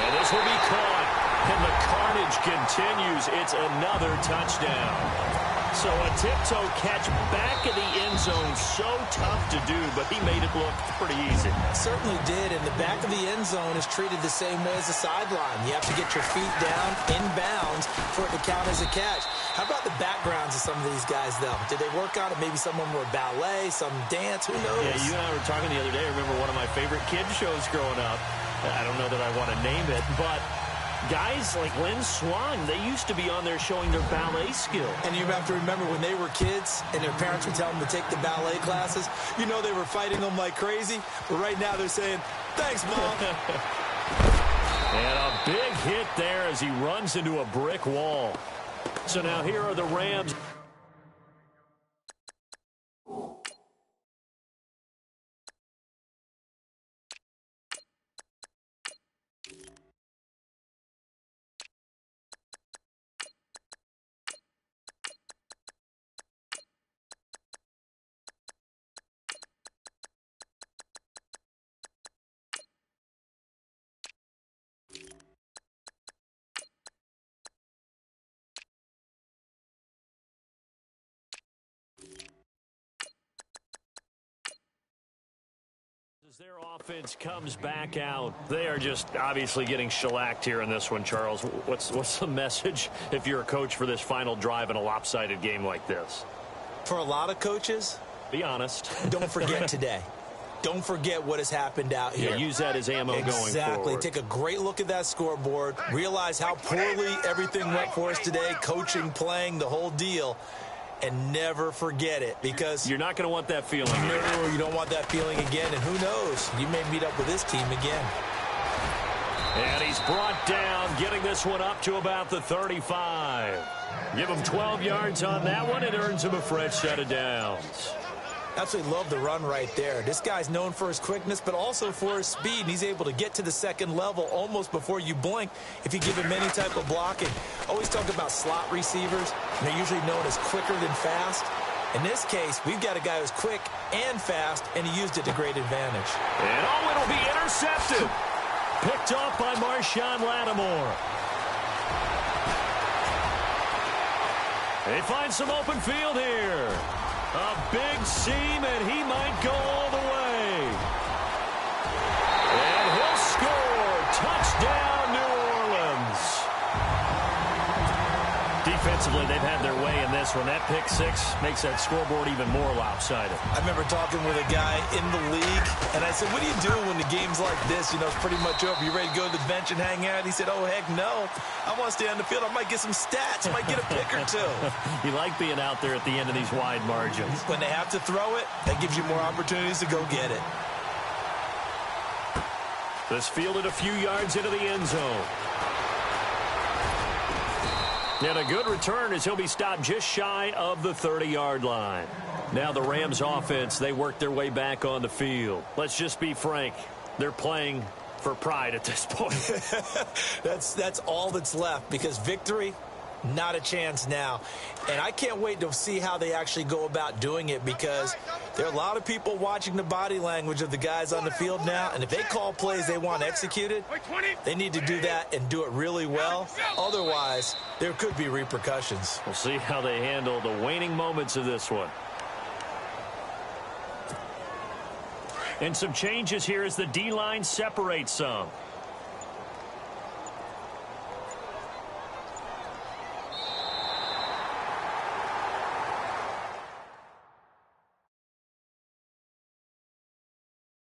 And this will be caught. And the carnage continues. It's another touchdown. So a tiptoe catch back in the end zone. So tough to do, but he made it look pretty easy. Certainly did, and the back of the end zone is treated the same way as the sideline. You have to get your feet down in bounds for it to count as a catch. How about the backgrounds of some of these guys, though? Did they work out it? Maybe some of them were ballet, some dance, who knows? Yeah, you and I were talking the other day. I remember one of my favorite kids shows growing up. I don't know that I want to name it, but guys like Lynn Swan, they used to be on there showing their ballet skill. And you have to remember when they were kids and their parents would tell them to take the ballet classes, you know they were fighting them like crazy. But right now they're saying, thanks, Mom. And a big hit there as he runs into a brick wall. So now here are the Rams. Their offense comes back out. They are just obviously getting shellacked here in this one, Charles. What's the message if you're a coach for this final drive in a lopsided game like this? For a lot of coaches, be honest. Don't forget today. Don't forget what has happened out here. Yeah, use that as ammo going forward. Exactly. Take a great look at that scoreboard. Realize how poorly everything went for us today. Coaching, playing, the whole deal. And never forget it, because you're not going to want that feeling again. No, you don't want that feeling again. And who knows? You may meet up with this team again. And he's brought down, getting this one up to about the 35. Give him 12 yards on that one. It earns him a fresh set of downs. Absolutely love the run right there. This guy's known for his quickness, but also for his speed. And he's able to get to the second level almost before you blink if you give him any type of blocking. Always talk about slot receivers. And they're usually known as quicker than fast. In this case, we've got a guy who's quick and fast, and he used it to great advantage. And it'll be intercepted. Picked off by Marshawn Lattimore. They find some open field here. A big seam, and he might go all the way. And he'll score. Touchdown, New Orleans. Defensively, they've had their way in this one. That pick six makes that scoreboard even more lopsided. I remember talking with a guy in the league, and I said, what do you do when the game's like this? You know, it's pretty much over. You ready to go to the bench and hang out? He said, oh, heck no. I want to stay on the field. I might get some stats. I might get a pick or two. You like being out there at the end of these wide margins. When they have to throw it, that gives you more opportunities to go get it. This fielded a few yards into the end zone. And a good return as he'll be stopped just shy of the 30-yard line. Now the Rams offense, they work their way back on the field. Let's just be frank. They're playing for pride at this point. That's all that's left, because victory, not a chance now. And I can't wait to see how they actually go about doing it, because there are a lot of people watching the body language of the guys on the field now, and if they call plays they want executed, they need to do that and do it really well. Otherwise, there could be repercussions. We'll see how they handle the waning moments of this one. And some changes here as the D-line separates some.